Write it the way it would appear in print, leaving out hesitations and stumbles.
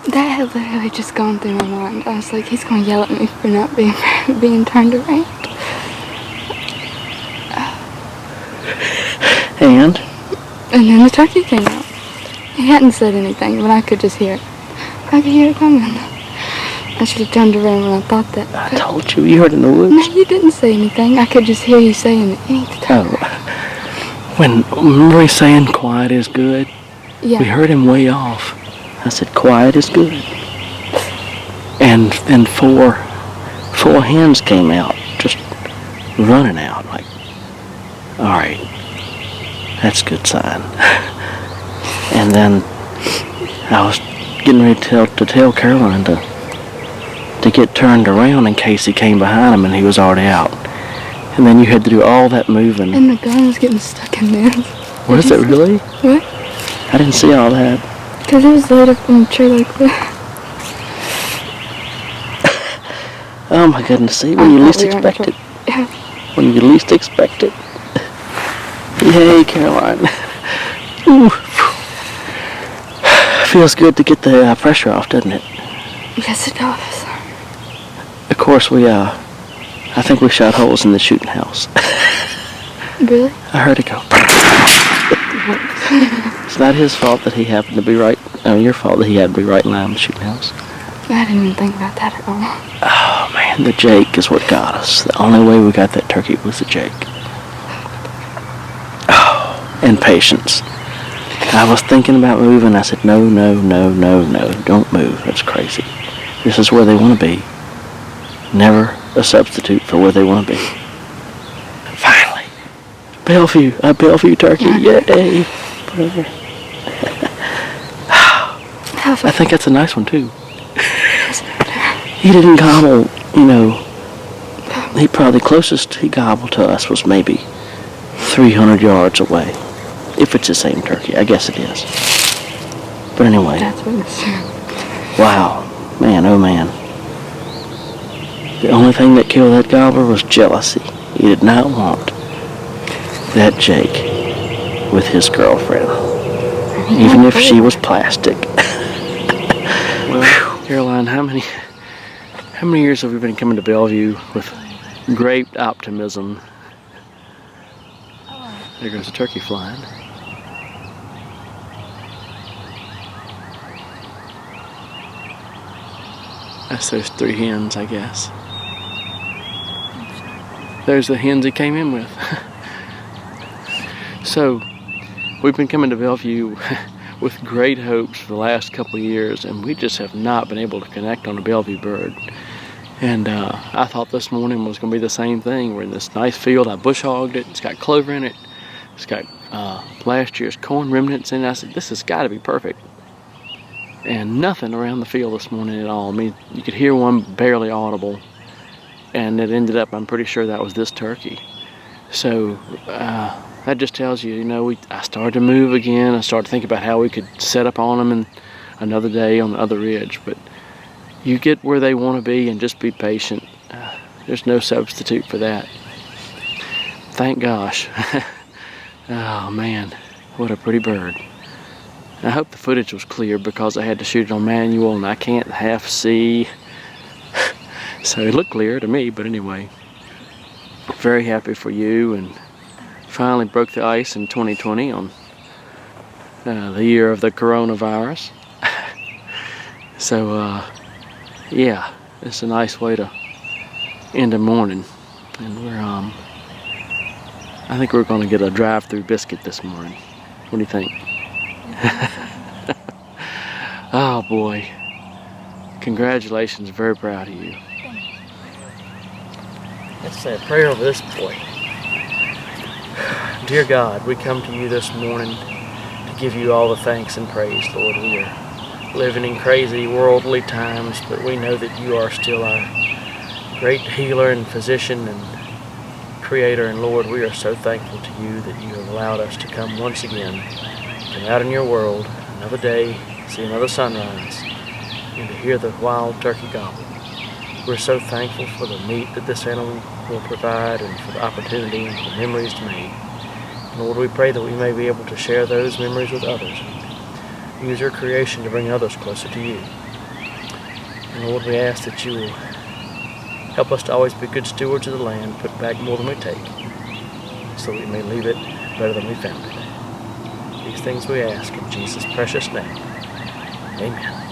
That had literally just gone through my mind. I was like, he's going to yell at me for not being turned around. And then the turkey came out. He hadn't said anything, but I could just hear it. I could hear it coming. I should have turned around when I thought that. I told you heard in the woods. No, you didn't say anything. I could just hear you saying it. You need to turn around. Remember he saying quiet is good? Yeah. We heard him way off. I said quiet is good. And then four hens came out, just running out. Like, all right, that's a good sign. And then I was getting ready to tell Caroline to get turned around in case he came behind him and he was already out. And then you had to do all that moving. And the gun was getting stuck in there. Was it really? What? I didn't see all that. Because it was laid up in a tree like that. Oh my goodness, see, when you least expect it. Yeah. When you least expect it. Yay, Caroline. Ooh. Feels good to get the pressure off, doesn't it? Yes, it does. Of course, I think we shot holes in the shooting house. Really? I heard it go. It's not his fault that he happened to be right. Your fault that he had to be right in line with the shooting house. I didn't even think about that at all. Oh man, the Jake is what got us. The only way we got that turkey was the Jake. Oh, and patience. I was thinking about moving. I said, no, don't move. That's crazy. This is where they want to be. Never a substitute for where they want to be. Finally. Bellevue. A Bellevue turkey. Yay. I think that's a nice one, too. He didn't gobble, He probably closest he gobbled to us was maybe 300 yards away. If it's the same turkey. I guess it is. But anyway. That's what it's. Wow. Man, oh man. The only thing that killed that gobbler was jealousy. He did not want that Jake with his girlfriend. Even if she was plastic. Well, Caroline, how many years have we been coming to Bellevue with great optimism? There goes a turkey flying. That's those 3 hens, I guess. There's the hens he came in with. So, we've been coming to Bellevue with great hopes for the last couple of years, and we just have not been able to connect on a Bellevue bird. And I thought this morning was going to be the same thing. We're in this nice field. I bush hogged it. It's got clover in it. It's got last year's corn remnants in it. I said, this has got to be perfect. And nothing around the field this morning at all. I mean, you could hear one barely audible. And it ended up, I'm pretty sure that was this turkey. So that just tells you, I started to move again. I started to think about how we could set up on them and another day on the other ridge. But you get where they want to be and just be patient. There's no substitute for that. Thank gosh. Oh man, what a pretty bird. I hope the footage was clear because I had to shoot it on manual and I can't half see. So it looked clear to me, but anyway. Very happy for you, and finally broke the ice in 2020 on the year of the coronavirus. So yeah, it's a nice way to end the morning. And we're I think we're going to get a drive-through biscuit this morning. What do you think? Oh boy, congratulations, very proud of you. Let's say a prayer over this boy. Dear God, we come to you this morning to give you all the thanks and praise, Lord. We are living in crazy worldly times, but we know that you are still our great healer and physician and creator, and Lord, we are so thankful to you that you have allowed us to come once again, come out in your world, another day, see another sunrise, and to hear the wild turkey gobble. We're so thankful for the meat that this animal will provide and for the opportunity and for the memories to make. Lord, we pray that we may be able to share those memories with others. Use your creation to bring others closer to you. And Lord, we ask that you will help us to always be good stewards of the land, put back more than we take, so that we may leave it better than we found it. These things we ask in Jesus' precious name. Amen.